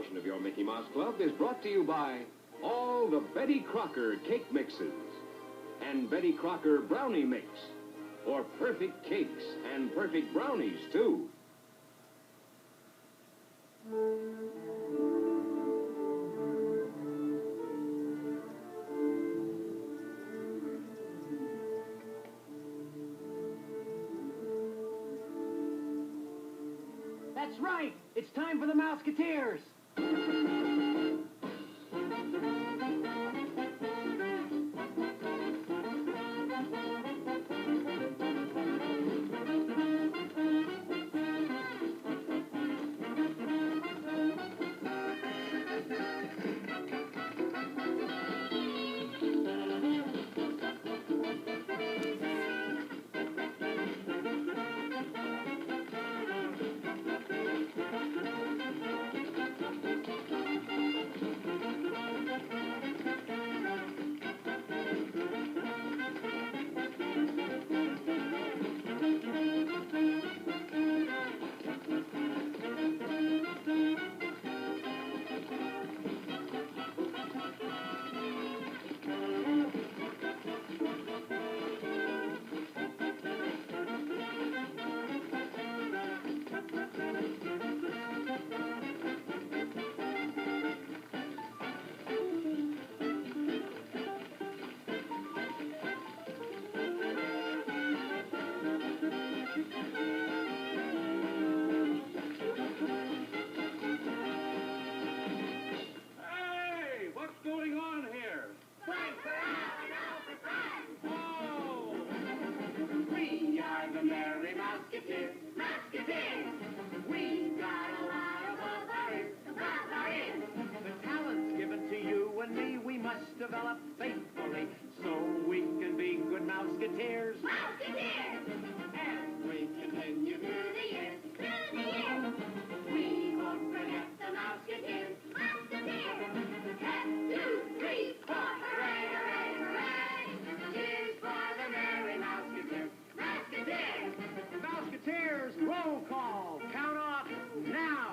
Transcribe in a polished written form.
edition of your Mickey Mouse Club is brought to you by all the Betty Crocker cake mixes and Betty Crocker brownie mix for perfect cakes and perfect brownies, too. That's right! It's time for the Mouseketeers! The Merry Mouseketeers, Mouseketeers! We got a lot of wolverines to browse our ears. The talents given to you and me we must develop faithfully so we can be good Mouseketeers. Mouseketeers! As we continue through the years, we won't forget the Mouseketeers, Mouseketeers! 1, 2, 3, 4, hooray, hooray, hooray! Cheers for the Merry Mouseketeers, Mouseketeers! Mouseketeers, roll call! Count off now!